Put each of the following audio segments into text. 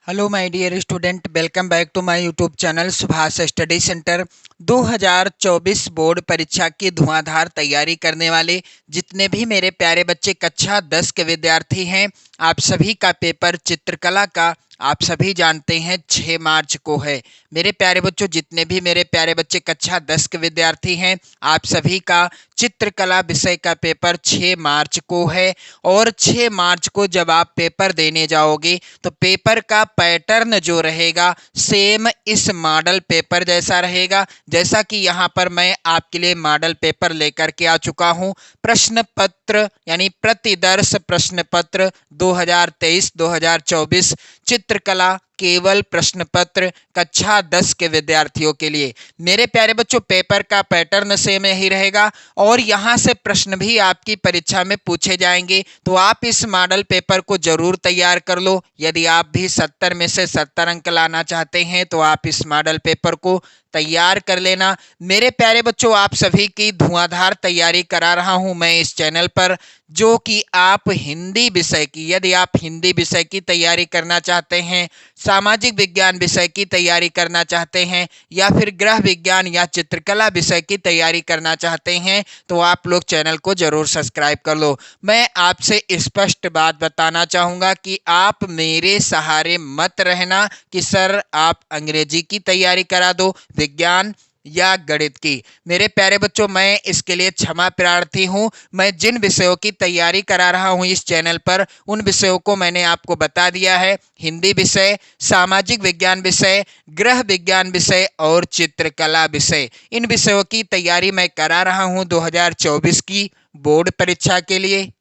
Hello my dear student, welcome back to my YouTube channel Subhash study centre. 2024 board परीक्षा की धुआंधार तैयारी करने वाले जितने भी मेरे प्यारे बच्चे कक्षा 10 के विद्यार्थी हैं, आप सभी का पेपर चित्रकला का आप सभी जानते हैं 6 मार्च को है। मेरे प्यारे बच्चों, जितने भी मेरे प्यारे बच्चे कक्षा 10 के विद्यार्थी हैं, आप सभी का चित्रकला विषय का पेपर 6 मार्च को है। और 6 मार्च को जब आप पेपर देने जाओगे तो पेपर का पैटर्न जो रहेगा सेम इस मॉडल पेपर जैसा रहेगा। जैसा कि यहाँ पर मैं आपके लिए मॉडल पेपर लेकर के आ चुका हूँ। प्रश्न पत्र यानी प्रतिदर्श प्रश्न पत्र 2023-2024 चित्रकला केवल प्रश्न पत्र कक्षा 10 के विद्यार्थियों के लिए। मेरे प्यारे बच्चों, पेपर का पैटर्न सेम ही रहेगा और यहाँ से प्रश्न भी आपकी परीक्षा में पूछे जाएंगे, तो आप इस मॉडल पेपर को जरूर तैयार कर लो। यदि आप भी 70 में से 70 अंक लाना चाहते हैं तो आप इस मॉडल पेपर को तैयार कर लेना। मेरे प्यारे बच्चों, आप सभी की धुआंधार तैयारी करा रहा हूं मैं इस चैनल पर, जो कि आप हिंदी विषय की, यदि आप हिंदी विषय की तैयारी करना चाहते हैं, सामाजिक विज्ञान विषय की तैयारी करना चाहते हैं, या फिर गृह विज्ञान या चित्रकला विषय की तैयारी करना चाहते हैं, तो आप लोग चैनल को जरूर सब्सक्राइब कर लो। मैं आपसे स्पष्ट बात बताना चाहूंगा कि आप मेरे सहारे मत रहना कि सर आप अंग्रेजी की तैयारी करा दो, विज्ञान या गणित की। मेरे प्यारे बच्चों, मैं इसके लिए क्षमा प्रार्थी हूं। मैं जिन विषयों की तैयारी करा रहा हूं इस चैनल पर, उन विषयों को मैंने आपको बता दिया है। हिंदी विषय, सामाजिक विज्ञान विषय, गृह विज्ञान विषय और चित्रकला विषय, इन विषयों की तैयारी मैं करा रहा हूं 2024 की बोर्ड परीक्षा के लिए।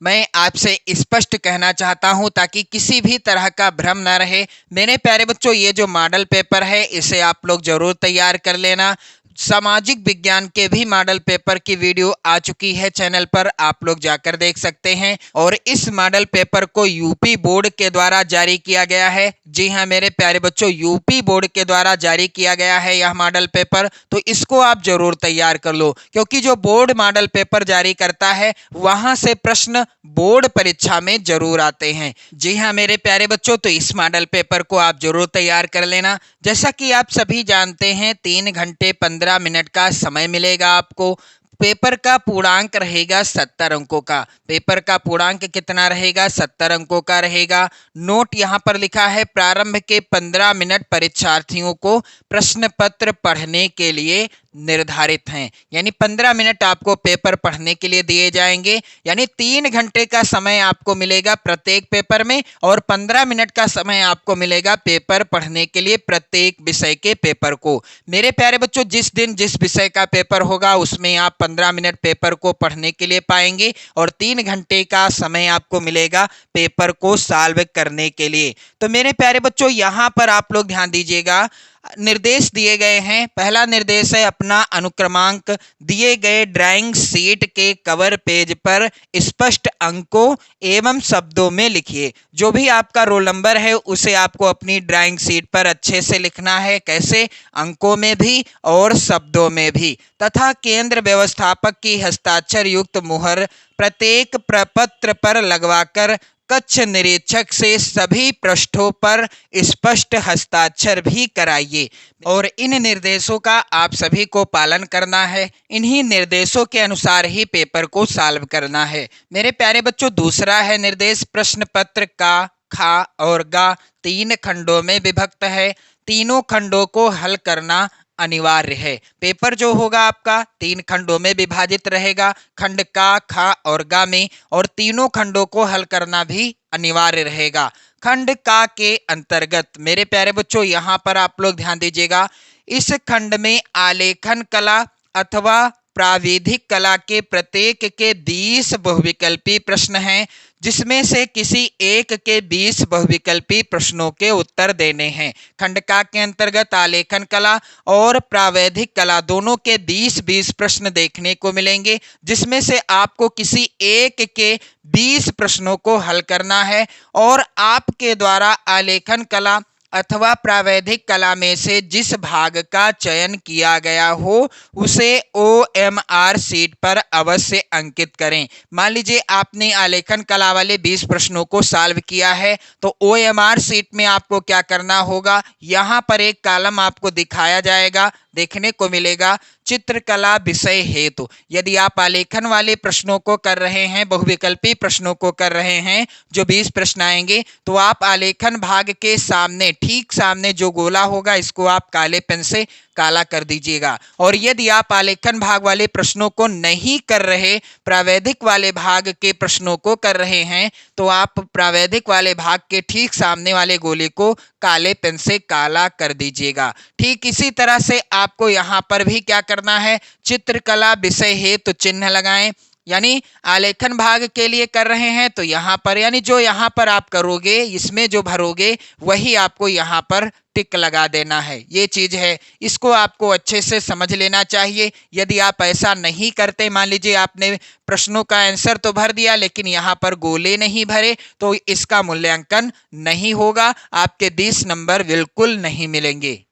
मैं आपसे स्पष्ट कहना चाहता हूं ताकि किसी भी तरह का भ्रम न रहे। मेरे प्यारे बच्चों, ये जो मॉडल पेपर है इसे आप लोग जरूर तैयार कर लेना। सामाजिक विज्ञान के भी मॉडल पेपर की वीडियो आ चुकी है चैनल पर, आप लोग जाकर देख सकते हैं। और इस मॉडल पेपर को यूपी बोर्ड के द्वारा जारी किया गया है। जी हां मेरे प्यारे बच्चों, यूपी बोर्ड के द्वारा जारी किया गया है यह मॉडल पेपर, तो इसको आप जरूर तैयार कर लो, क्योंकि जो बोर्ड मॉडल पेपर जारी करता है वहां से प्रश्न बोर्ड परीक्षा में जरूर आते हैं। जी हां मेरे प्यारे बच्चों, तो इस मॉडल पेपर को आप जरूर तैयार कर लेना। जैसा कि आप सभी जानते हैं 3 घंटे 15 मिनट का समय मिलेगा आपको। पेपर का पूर्णांक रहेगा 70 अंकों का। पेपर का पूर्णांक कितना रहेगा? 70 अंकों का रहेगा। नोट यहाँ पर लिखा है, प्रारंभ के 15 मिनट परीक्षार्थियों को प्रश्न पत्र पढ़ने के लिए निर्धारित हैं। यानी 15 मिनट आपको पेपर पढ़ने के लिए दिए जाएंगे। यानी 3 घंटे का समय आपको मिलेगा प्रत्येक पेपर में और 15 मिनट का समय आपको मिलेगा पेपर पढ़ने के लिए प्रत्येक विषय के पेपर को। मेरे प्यारे बच्चों, जिस दिन जिस विषय का पेपर होगा उसमें आप 15 मिनट पेपर को पढ़ने के लिए पाएंगे और 3 घंटे का समय आपको मिलेगा पेपर को सॉल्व करने के लिए। तो मेरे प्यारे बच्चों, यहाँ पर आप लोग ध्यान दीजिएगा, निर्देश दिए गए हैं। पहला निर्देश है, अपना अनुक्रमांक दिए गए ड्राइंग शीट के कवर पेज पर स्पष्ट अंकों एवं शब्दों में लिखिए। जो भी आपका रोल नंबर है उसे आपको अपनी ड्राइंग शीट पर अच्छे से लिखना है। कैसे? अंकों में भी और शब्दों में भी। तथा केंद्र व्यवस्थापक की हस्ताक्षर युक्त मुहर प्रत्येक प्रपत्र पर लगवाकर कक्ष निरीक्षक से सभी पृष्ठों पर स्पष्ट हस्ताक्षर भी कराइए। और इन निर्देशों का आप सभी को पालन करना है। इन्हीं निर्देशों के अनुसार ही पेपर को सॉल्व करना है। मेरे प्यारे बच्चों, दूसरा है निर्देश, प्रश्न पत्र का खा और गा 3 खंडों में विभक्त है। तीनों खंडों को हल करना अनिवार्य है। पेपर जो होगा आपका 3 खंडों में विभाजित रहेगा, खंड का, खा और गा में, और तीनों खंडों को हल करना भी अनिवार्य रहेगा। खंड का के अंतर्गत मेरे प्यारे बच्चों, यहाँ पर आप लोग ध्यान दीजिएगा, इस खंड में आलेखन कला अथवा प्राविधिक कला के प्रत्येक के 20 बहुविकल्पी प्रश्न हैं, जिसमें से किसी एक के 20 बहुविकल्पी प्रश्नों के उत्तर देने हैं। खंड का के अंतर्गत आलेखन कला और प्रावैधिक कला दोनों के 20-20 प्रश्न देखने को मिलेंगे, जिसमें से आपको किसी एक के 20 प्रश्नों को हल करना है। और आपके द्वारा आलेखन कला अथवा प्रावैधिक कला में से जिस भाग का चयन किया गया हो उसे OMR शीट पर अवश्य अंकित करें। मान लीजिए आपने आलेखन कला वाले 20 प्रश्नों को सॉल्व किया है, तो OMR शीट में आपको क्या करना होगा, यहाँ पर एक कॉलम आपको दिखाया जाएगा, देखने को मिलेगा चित्रकला विषय हेतु। यदि आप आलेखन वाले प्रश्नों को कर रहे हैं, बहुविकल्पी प्रश्नों को कर रहे हैं, जो 20 प्रश्न आएंगे, तो आप आलेखन भाग के सामने, ठीक सामने जो गोला होगा, इसको आप काले पेन से काला कर दीजिएगा। और यदि आप आलेखन भाग वाले प्रश्नों को नहीं कर रहे, प्रावैधिक वाले भाग के प्रश्नों को कर रहे हैं, तो आप प्रावैधिक वाले भाग के ठीक सामने वाले गोले को काले पेन से काला कर दीजिएगा। ठीक इसी तरह से आपको यहाँ पर भी क्या करना है, चित्रकला विषय हेतु चिन्ह लगाएं। यानी आलेखन भाग के लिए कर रहे हैं तो यहाँ पर, यानी जो यहाँ पर आप करोगे, इसमें जो भरोगे वही आपको यहाँ पर टिक लगा देना है। ये चीज है, इसको आपको अच्छे से समझ लेना चाहिए। यदि आप ऐसा नहीं करते, मान लीजिए आपने प्रश्नों का आंसर तो भर दिया लेकिन यहाँ पर गोले नहीं भरे, तो इसका मूल्यांकन नहीं होगा, आपके 20 नंबर बिल्कुल नहीं मिलेंगे।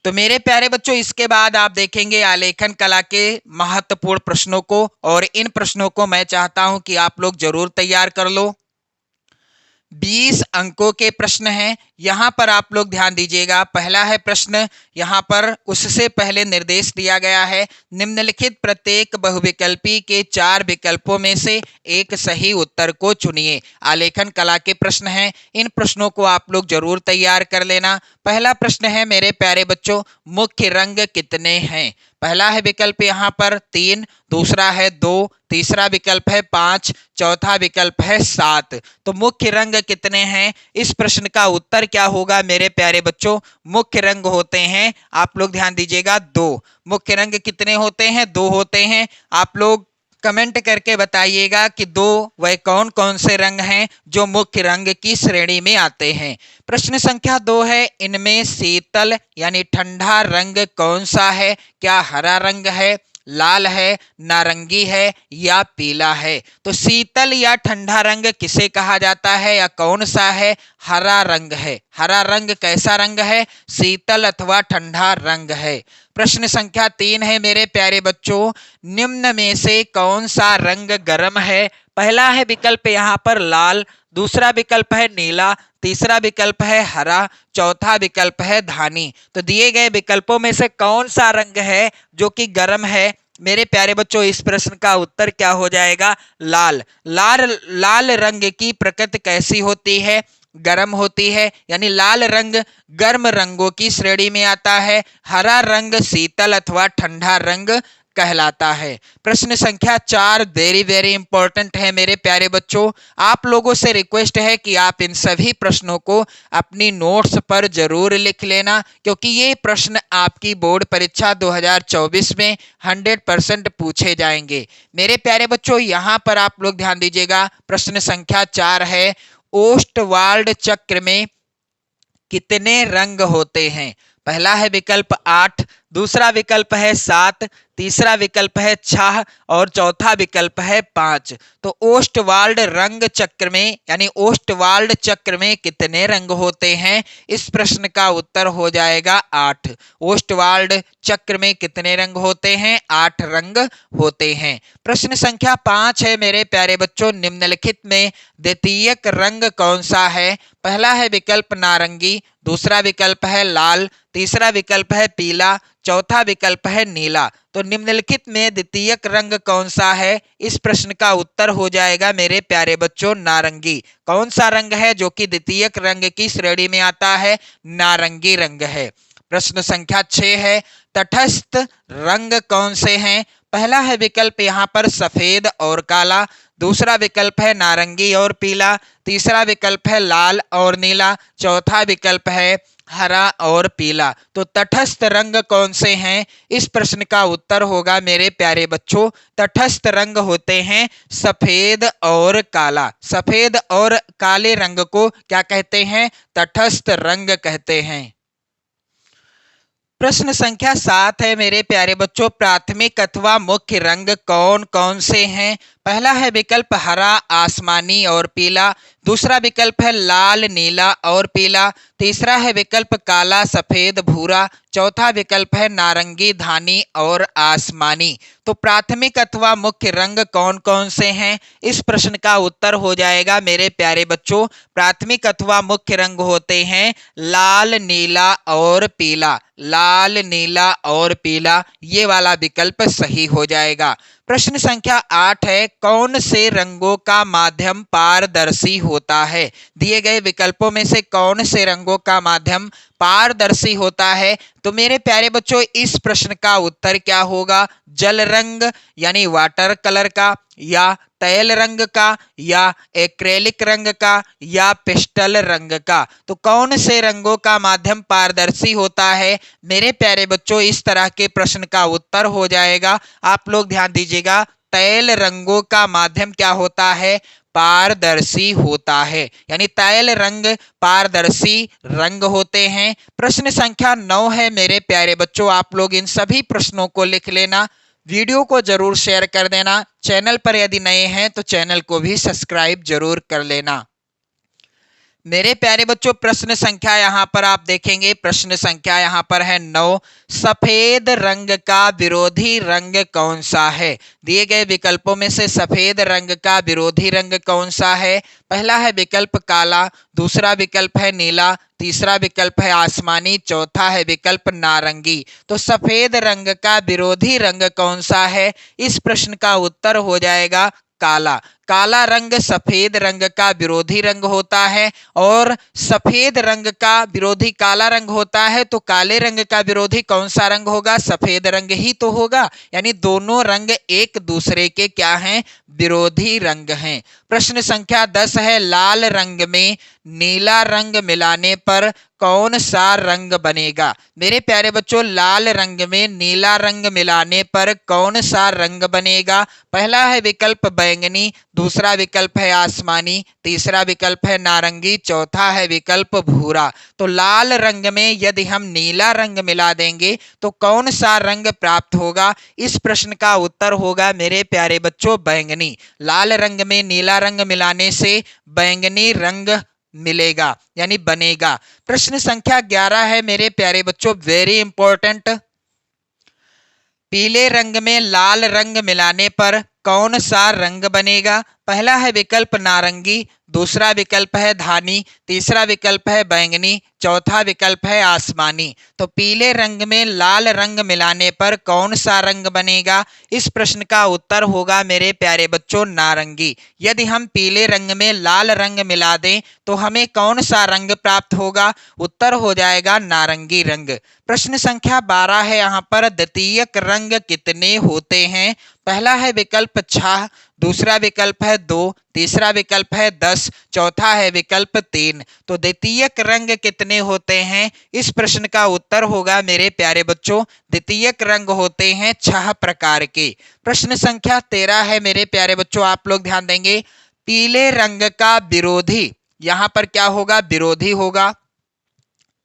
तो मेरे प्यारे बच्चों, इसके बाद आप देखेंगे आलेखन कला के महत्वपूर्ण प्रश्नों को, और इन प्रश्नों को मैं चाहता हूं कि आप लोग जरूर तैयार कर लो। 20 अंकों के प्रश्न हैं, यहां पर आप लोग ध्यान दीजिएगा। पहला है प्रश्न, यहां पर उससे पहले निर्देश दिया गया है, निम्नलिखित प्रत्येक बहुविकल्पी के 4 विकल्पों में से एक सही उत्तर को चुनिए। आलेखन कला के प्रश्न हैं, इन प्रश्नों को आप लोग जरूर तैयार कर लेना। पहला प्रश्न है मेरे प्यारे बच्चों, मुख्य रंग कितने हैं? पहला है विकल्प यहाँ पर 3, दूसरा है 2, तीसरा विकल्प है 5, चौथा विकल्प है 7। तो मुख्य रंग कितने हैं, इस प्रश्न का उत्तर क्या होगा मेरे प्यारे बच्चों? मुख्य रंग होते हैं, आप लोग ध्यान दीजिएगा, 2। मुख्य रंग कितने होते हैं? 2 होते हैं। आप लोग कमेंट करके बताइएगा कि 2 वह कौन कौन से रंग हैं जो मुख्य रंग की श्रेणी में आते हैं। प्रश्न संख्या 2 है, इनमें शीतल यानी ठंडा रंग कौन सा है? क्या हरा रंग है, लाल है, नारंगी है या पीला है? तो शीतल या ठंडा रंग किसे कहा जाता है या कौन सा है? हरा रंग है। हरा रंग कैसा रंग है? शीतल अथवा ठंडा रंग है। प्रश्न संख्या 3 है मेरे प्यारे बच्चों, निम्न में से कौन सा रंग गर्म है? पहला है विकल्प यहाँ पर लाल, दूसरा विकल्प है नीला, तीसरा विकल्प है हरा, चौथा विकल्प है धानी। तो दिए गए विकल्पों में से कौन सा रंग है जो कि गर्म है? मेरे प्यारे बच्चों, इस प्रश्न का उत्तर क्या हो जाएगा? लाल। लाल रंग की प्रकृति कैसी होती है? गर्म होती है, यानी लाल रंग गर्म रंगों की श्रेणी में आता है। हरा रंग शीतल अथवा ठंडा रंग कहलाता है। प्रश्न संख्या 4 वेरी इंपॉर्टेंट है मेरे प्यारे बच्चों। आप लोगों से रिक्वेस्ट है कि आप इन सभी प्रश्नों को अपनी नोट्स पर जरूर लिख लेना, क्योंकि ये प्रश्न आपकी बोर्ड परीक्षा 2024 में 100% पूछे जाएंगे। मेरे प्यारे बच्चों, यहाँ पर आप लोग ध्यान दीजिएगा। प्रश्न संख्या 4 है, ओस्टवाल्ड चक्र में कितने रंग होते हैं? पहला है विकल्प 8, दूसरा विकल्प है 7, तीसरा विकल्प है 6 और चौथा विकल्प है 5। तो ओस्टवाल्ड रंग चक्र में, यानी ओस्टवाल्ड चक्र में कितने रंग होते हैं? इस प्रश्न का उत्तर हो जाएगा 8। ओस्टवाल्ड चक्र में कितने रंग होते हैं? 8 रंग होते हैं। प्रश्न संख्या 5 है मेरे प्यारे बच्चों, निम्नलिखित में द्वितीयक रंग कौन सा है? पहला है विकल्प नारंगी, दूसरा विकल्प है लाल, तीसरा विकल्प है पीला, चौथा विकल्प है नीला। तो निम्नलिखित में द्वितीयक रंग कौन सा है? इस प्रश्न का उत्तर हो जाएगा मेरे प्यारे बच्चों नारंगी। कौन सा रंग है जो कि द्वितीयक रंग की श्रेणी में आता है? नारंगी रंग है। प्रश्न संख्या 6 है, तटस्थ रंग कौन से हैं? पहला है विकल्प यहाँ पर सफेद और काला, दूसरा विकल्प है नारंगी और पीला, तीसरा विकल्प है लाल और नीला, चौथा विकल्प है हरा और पीला। तो तटस्थ रंग कौन से हैं? इस प्रश्न का उत्तर होगा मेरे प्यारे बच्चों, तटस्थ रंग होते हैं सफेद और काला। सफेद और काले रंग को क्या कहते हैं? तटस्थ रंग कहते हैं। प्रश्न संख्या 7 है मेरे प्यारे बच्चों, प्राथमिक अथवा मुख्य रंग कौन कौन से हैं? पहला है विकल्प हरा, आसमानी और पीला, दूसरा विकल्प है लाल, नीला और पीला, तीसरा है विकल्प काला, सफेद, भूरा, चौथा विकल्प है नारंगी, धानी और आसमानी। तो प्राथमिक अथवा मुख्य रंग कौन कौन से हैं? इस प्रश्न का उत्तर हो जाएगा मेरे प्यारे बच्चों, प्राथमिक अथवा मुख्य रंग होते हैं लाल, नीला और पीला। लाल, नीला और पीला, ये वाला विकल्प सही हो जाएगा। प्रश्न संख्या 8 है, कौन से रंगों का माध्यम पारदर्शी होता है? दिए गए विकल्पों में से कौन से रंगों का माध्यम पारदर्शी होता है? तो मेरे प्यारे बच्चों, इस प्रश्न का उत्तर क्या होगा? जल रंग यानी वाटर कलर का, या तैल रंग का, या एक्रेलिक रंग का, या पेस्टल रंग का। तो कौन से रंगों का माध्यम पारदर्शी होता है? मेरे प्यारे बच्चों, इस तरह के प्रश्न का उत्तर हो जाएगा, आप लोग ध्यान दीजिएगा, तैल रंगों का माध्यम क्या होता है? पारदर्शी होता है, यानी तैल रंग पारदर्शी रंग होते हैं। प्रश्न संख्या 9 है मेरे प्यारे बच्चों, आप लोग इन सभी प्रश्नों को लिख लेना, वीडियो को जरूर शेयर कर देना, चैनल पर यदि नए हैं तो चैनल को भी सब्सक्राइब जरूर कर लेना। मेरे प्यारे बच्चों, प्रश्न संख्या यहां पर आप देखेंगे, प्रश्न संख्या यहां पर है 9, सफेद रंग का विरोधी रंग कौन सा है? दिए गए विकल्पों में से सफेद रंग का विरोधी रंग कौन सा है? पहला है विकल्प काला, दूसरा विकल्प है नीला, तीसरा विकल्प है आसमानी, चौथा है विकल्प नारंगी। तो सफेद रंग का विरोधी रंग कौन सा है? इस प्रश्न का उत्तर हो जाएगा काला। काला रंग सफेद रंग का विरोधी रंग होता है, और सफेद रंग का विरोधी काला रंग होता है, तो काले रंग का विरोधी कौन सा रंग होगा? सफेद रंग ही तो होगा, यानी दोनों रंग एक दूसरे के क्या हैं? विरोधी रंग हैं। प्रश्न संख्या 10 है, लाल रंग में नीला रंग मिलाने पर कौन सा रंग बनेगा? मेरे प्यारे बच्चों, लाल रंग में नीला रंग मिलाने पर कौन सा रंग बनेगा? पहला है विकल्प बैंगनी, दूसरा विकल्प है आसमानी, तीसरा विकल्प है नारंगी, चौथा है विकल्प भूरा। तो लाल रंग में यदि हम नीला रंग मिला देंगे तो कौन सा रंग प्राप्त होगा? इस प्रश्न का उत्तर होगा मेरे प्यारे बच्चों बैंगनी। लाल रंग में नीला रंग मिलाने से बैंगनी रंग मिलेगा, यानी बनेगा। प्रश्न संख्या 11 है मेरे प्यारे बच्चों, वेरी इंपॉर्टेंट, पीले रंग में लाल रंग मिलाने पर कौन सा रंग बनेगा? पहला है विकल्प नारंगी, दूसरा विकल्प है धानी, तीसरा विकल्प है बैंगनी, चौथा विकल्प है आसमानी। तो पीले रंग में लाल रंग मिलाने पर कौन सा रंग बनेगा? इस प्रश्न का उत्तर होगा मेरे प्यारे बच्चों नारंगी। यदि हम पीले रंग में लाल रंग मिला दें तो हमें कौन सा रंग प्राप्त होगा? उत्तर हो जाएगा नारंगी रंग। प्रश्न संख्या 12 है, यहाँ पर द्वितीयक रंग कितने होते हैं? पहला है विकल्प 6, दूसरा विकल्प है 2, तीसरा विकल्प है 10, चौथा है विकल्प 3। तो द्वितीयक रंग कितने होते हैं? इस प्रश्न का उत्तर होगा मेरे प्यारे बच्चों, द्वितीयक रंग होते हैं 6 प्रकार के। प्रश्न संख्या 13 है मेरे प्यारे बच्चों, आप लोग ध्यान देंगे, पीले रंग का विरोधी, यहां पर क्या होगा? विरोधी होगा।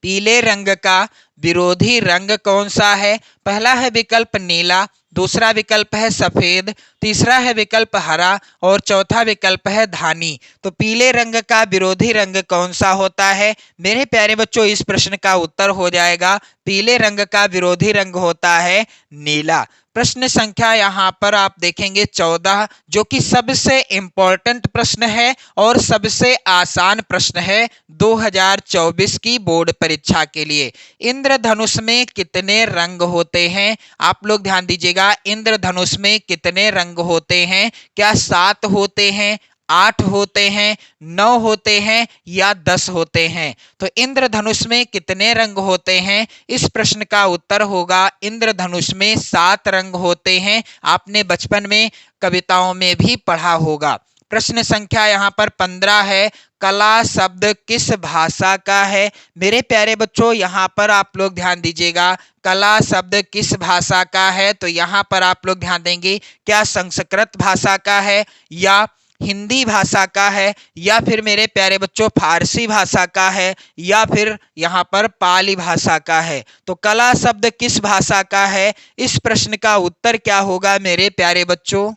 पीले रंग का विरोधी रंग कौन सा है? पहला है विकल्प नीला, दूसरा विकल्प है सफेद, तीसरा है विकल्प हरा और चौथा विकल्प है धानी। तो पीले रंग का विरोधी रंग कौन सा होता है? मेरे प्यारे बच्चों, इस प्रश्न का उत्तर हो जाएगा पीले रंग का विरोधी रंग होता है नीला। प्रश्न संख्या यहां पर आप देखेंगे 14, जो कि सबसे इंपॉर्टेंट प्रश्न है और सबसे आसान प्रश्न है 2024 की बोर्ड परीक्षा के लिए। इंद्रधनुष में कितने रंग होते हैं? आप लोग ध्यान दीजिएगा, इंद्रधनुष में कितने रंग होते हैं? क्या 7 होते हैं, 8 होते हैं, 9 होते हैं या 10 होते हैं? तो इंद्रधनुष में कितने रंग होते हैं? इस प्रश्न का उत्तर होगा इंद्रधनुष में 7 रंग होते हैं। आपने बचपन में कविताओं में भी पढ़ा होगा। प्रश्न संख्या यहाँ पर 15 है, कला शब्द किस भाषा का है? मेरे प्यारे बच्चों, यहाँ पर आप लोग ध्यान दीजिएगा, कला शब्द किस भाषा का है? तो यहाँ पर आप लोग ध्यान देंगे, क्या संस्कृत भाषा का है, या हिंदी भाषा का है, या फिर मेरे प्यारे बच्चों फारसी भाषा का है, या फिर यहाँ पर पाली भाषा का है? तो कला शब्द किस भाषा का है? इस प्रश्न का उत्तर क्या होगा मेरे प्यारे बच्चों?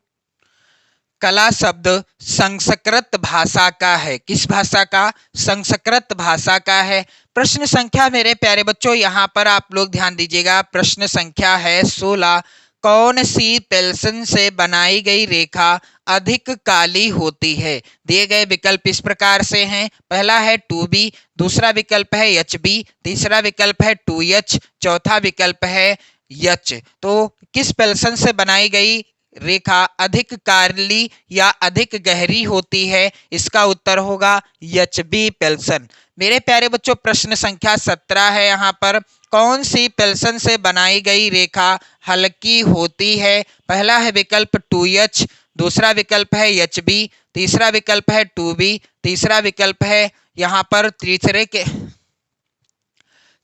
कला शब्द संस्कृत भाषा का है। किस भाषा का? संस्कृत भाषा का है। प्रश्न संख्या मेरे प्यारे बच्चों यहाँ पर आप लोग ध्यान दीजिएगा। प्रश्न संख्या है 16। कौन सी पेंसिल से बनाई गई रेखा अधिक काली होती है? दिए गए विकल्प इस प्रकार से हैं। पहला है 2B, दूसरा विकल्प है HB, तीसरा विकल्प है 2H, चौथा विकल्प है H। तो किस पेंसिल से बनाई गई रेखा अधिक काली या अधिक गहरी होती है? इसका उत्तर होगा HB पेंसिल। मेरे प्यारे बच्चों प्रश्न संख्या 17 है यहाँ पर। कौन सी पेंसिल से बनाई गई रेखा हल्की होती है? पहला है विकल्प 2H, दूसरा विकल्प है HB, तीसरा विकल्प है 2B, तीसरा विकल्प है यहाँ पर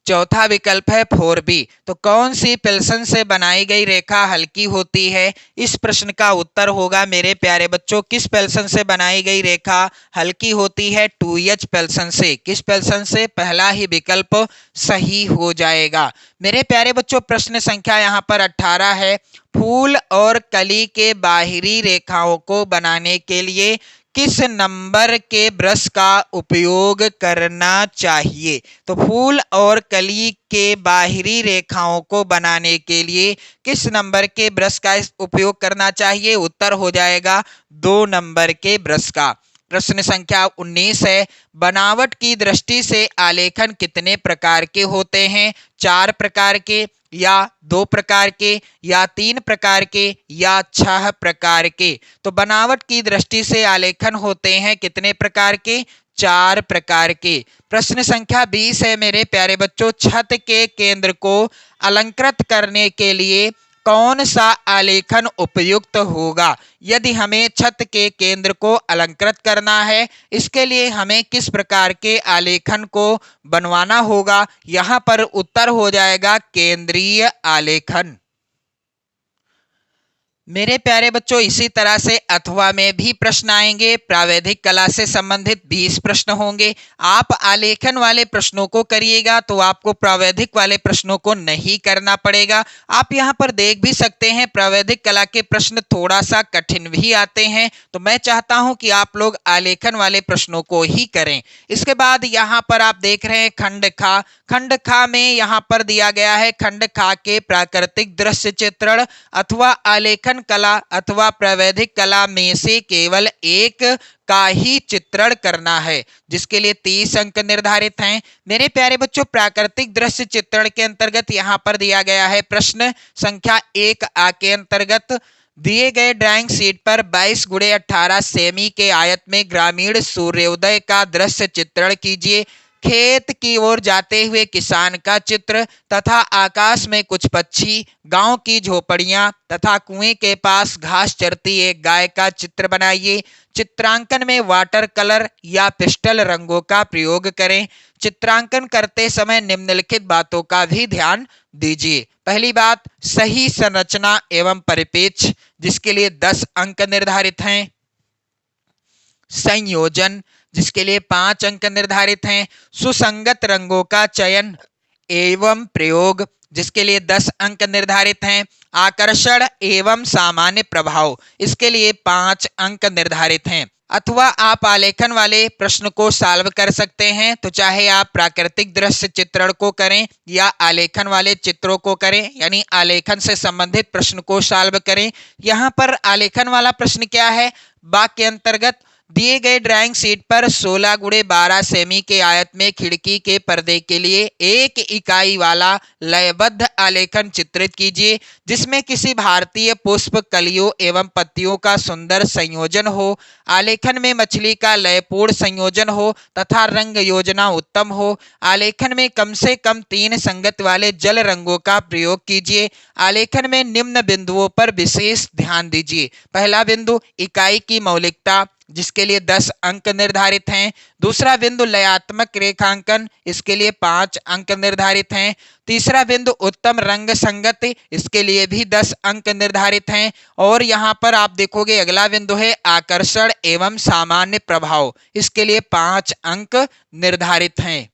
चौथा विकल्प है 4B। तो कौन सी पेंसिल से बनाई गई रेखा हल्की होती है? इस प्रश्न का उत्तर होगा मेरे प्यारे बच्चों, किस पेंसिल से बनाई गई रेखा हल्की होती है? 2H पेंसिल से। किस पेंसिल से? पहला ही विकल्प सही हो जाएगा। मेरे प्यारे बच्चों प्रश्न संख्या यहाँ पर 18 है। फूल और कली के बाहरी रेखाओं को बनाने के लिए किस नंबर के ब्रश का उपयोग करना चाहिए? तो फूल और कली के बाहरी रेखाओं को बनाने के लिए किस नंबर के ब्रश का उपयोग करना चाहिए? उत्तर हो जाएगा 2 नंबर के ब्रश का। प्रश्न संख्या 19 है। बनावट की दृष्टि से आलेखन कितने प्रकार के होते हैं? 4 प्रकार के, या 2 प्रकार के, या 3 प्रकार के, या 6 प्रकार के? तो बनावट की दृष्टि से आलेखन होते हैं कितने प्रकार के? 4 प्रकार के। प्रश्न संख्या 20 है मेरे प्यारे बच्चों। छत के केंद्र को अलंकृत करने के लिए कौन सा आलेखन उपयुक्त होगा? यदि हमें छत के केंद्र को अलंकृत करना है, इसके लिए हमें किस प्रकार के आलेखन को बनवाना होगा? यहाँ पर उत्तर हो जाएगा केंद्रीय आलेखन। मेरे प्यारे बच्चों इसी तरह से अथवा में भी प्रश्न आएंगे। प्रावैधिक कला से संबंधित 20 प्रश्न होंगे। आप आलेखन वाले प्रश्नों को करिएगा तो आपको प्रावैधिक वाले प्रश्नों को नहीं करना पड़ेगा। आप यहाँ पर देख भी सकते हैं प्रावैधिक कला के प्रश्न थोड़ा सा कठिन भी आते हैं, तो मैं चाहता हूं कि आप लोग आलेखन वाले प्रश्नों को ही करें। इसके बाद यहाँ पर आप देख रहे हैं खंड खा। खंड खा में यहाँ पर दिया गया है खंड खा के प्राकृतिक दृश्य चित्रण अथवा आलेखन कला अथवा प्रावैधिक कला में से केवल एक का ही चित्रण करना है, जिसके लिए 30 अंक निर्धारित हैं। मेरे प्यारे बच्चों प्राकृतिक दृश्य चित्रण के अंतर्गत यहाँ पर दिया गया है प्रश्न संख्या 1A के अंतर्गत दिए गए ड्राइंग शीट पर 22x18 सेमी के आयत में ग्रामीण सूर्योदय का दृश्य चित्रण कीजिए। खेत की ओर जाते हुए किसान का चित्र तथा आकाश में कुछ पक्षी, गांव की झोपड़ियां तथा कुएं के पास घास चरती एक गाय का चित्र बनाइए। चित्रांकन में वाटर कलर या पेस्टल रंगों का प्रयोग करें। चित्रांकन करते समय निम्नलिखित बातों का भी ध्यान दीजिए। पहली बात, सही संरचना एवं परिपेक्ष, जिसके लिए 10 अंक निर्धारित हैं। संयोजन, जिसके लिए 5 अंक निर्धारित हैं। सुसंगत रंगों का चयन एवं प्रयोग, जिसके लिए 10 अंक निर्धारित हैं। आकर्षण एवं सामान्य प्रभाव, इसके लिए 5 अंक निर्धारित हैं। अथवा आप आलेखन वाले प्रश्न को सॉल्व कर सकते हैं, तो चाहे आप प्राकृतिक दृश्य चित्रण को करें या आलेखन वाले चित्रों को करें, यानी आलेखन से संबंधित प्रश्न को सॉल्व करें। यहाँ पर आलेखन वाला प्रश्न क्या है? वाक्य के अंतर्गत दिए गए ड्राइंग शीट पर 16x12 सेमी के आयत में खिड़की के पर्दे के लिए 1 इकाई वाला लयबद्ध आलेखन चित्रित कीजिए, जिसमें किसी भारतीय पुष्प, कलियों एवं पत्तियों का सुंदर संयोजन हो। आलेखन में मछली का लयपूर्ण संयोजन हो तथा रंग योजना उत्तम हो। आलेखन में कम से कम 3 संगत वाले जल रंगों का प्रयोग कीजिए। आलेखन में निम्न बिंदुओं पर विशेष ध्यान दीजिए। पहला बिंदु, इकाई की मौलिकता, जिसके लिए 10 अंक निर्धारित हैं। दूसरा बिंदु, लयात्मक रेखांकन, इसके लिए 5 अंक निर्धारित हैं। तीसरा बिंदु, उत्तम रंग संगति, इसके लिए भी 10 अंक निर्धारित हैं। और यहाँ पर आप देखोगे अगला बिंदु है आकर्षण एवं सामान्य प्रभाव, इसके लिए 5 अंक निर्धारित हैं।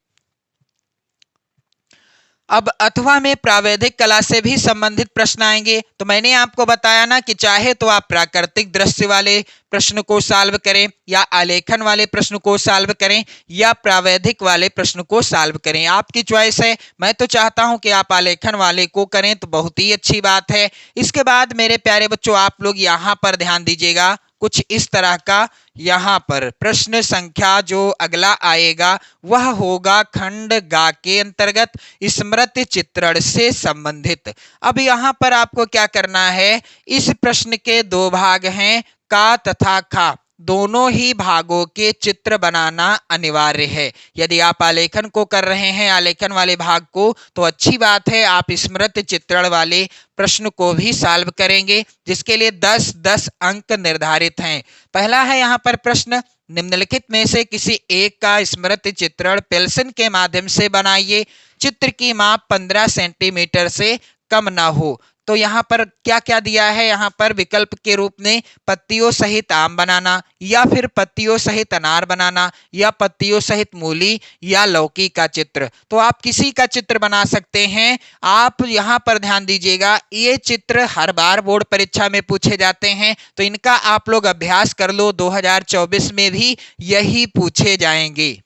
अब अथवा में प्रावैधिक कला से भी संबंधित प्रश्न आएंगे। तो मैंने आपको बताया ना कि चाहे तो आप प्राकृतिक दृश्य वाले प्रश्न को सॉल्व करें, या आलेखन वाले प्रश्न को सॉल्व करें, या प्रावैधिक वाले प्रश्न को सॉल्व करें, आपकी चॉइस है। मैं तो चाहता हूं कि आप आलेखन वाले को करें तो बहुत ही अच्छी बात है। इसके बाद मेरे प्यारे बच्चों, आप लोग यहाँ पर ध्यान दीजिएगा, कुछ इस तरह का यहाँ पर प्रश्न संख्या जो अगला आएगा वह होगा खंड गा के अंतर्गत स्मृति चित्रण से संबंधित। अब यहाँ पर आपको क्या करना है, इस प्रश्न के दो भाग हैं, का तथा खा, दोनों ही भागों के चित्र बनाना अनिवार्य है। यदि आप आलेखन को कर रहे हैं, आलेखन वाले भाग को, तो अच्छी बात है, आप स्मृति चित्रण वाले प्रश्न को भी सॉल्व करेंगे, जिसके लिए 10-10 अंक निर्धारित हैं। पहला है यहाँ पर प्रश्न, निम्नलिखित में से किसी एक का स्मृति चित्रण पेंसिल के माध्यम से बनाइए, चित्र की माप 15 सेंटीमीटर से कम ना हो। तो यहाँ पर क्या क्या दिया है, यहाँ पर विकल्प के रूप में पत्तियों सहित आम बनाना, या फिर पत्तियों सहित अनार बनाना, या पत्तियों सहित मूली या लौकी का चित्र। तो आप किसी का चित्र बना सकते हैं। आप यहाँ पर ध्यान दीजिएगा, ये चित्र हर बार बोर्ड परीक्षा में पूछे जाते हैं, तो इनका आप लोग अभ्यास कर लो, 2024 में भी यही पूछे जाएंगे।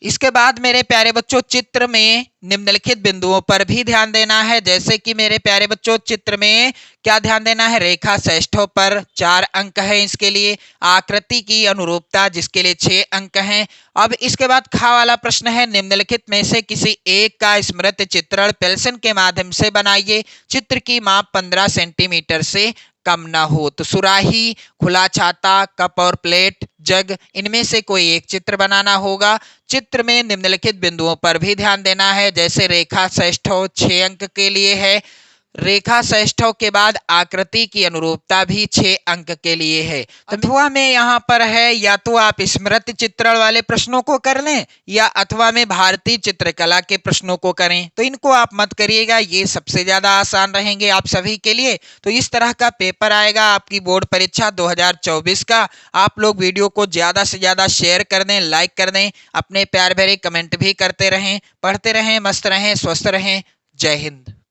इसके बाद मेरे प्यारे बच्चों, चित्र में निम्नलिखित बिंदुओं पर भी ध्यान देना है। जैसे कि मेरे प्यारे बच्चों, चित्र में क्या ध्यान देना है, रेखा षष्ठों पर 4 अंक है इसके लिए, आकृति की अनुरूपता जिसके लिए 6 अंक हैं। अब इसके बाद खा वाला प्रश्न है, निम्नलिखित में से किसी एक का स्मृति चित्रण पेंसिल के माध्यम से बनाइए, चित्र की माप 15 सेंटीमीटर से कम ना हो। तो सुराही, खुला छाता, कप और प्लेट, जग, इनमें से कोई एक चित्र बनाना होगा। चित्र में निम्नलिखित बिंदुओं पर भी ध्यान देना है। जैसे रेखा षष्ठों 6 अंक के लिए है, रेखा षष्ठों के बाद आकृति की अनुरूपता भी 6 अंक के लिए है। तो अथवा में यहाँ पर है, या तो आप स्मृति चित्रण वाले प्रश्नों को कर लें, या अथवा में भारतीय चित्रकला के प्रश्नों को करें। तो इनको आप मत करिएगा, ये सबसे ज्यादा आसान रहेंगे आप सभी के लिए। तो इस तरह का पेपर आएगा आपकी बोर्ड परीक्षा 2024 का। आप लोग वीडियो को ज्यादा से ज्यादा शेयर कर दें, लाइक कर दें, अपने प्यार भरे कमेंट भी करते रहें, पढ़ते रहें, मस्त रहें, स्वस्थ रहें। जय हिंद।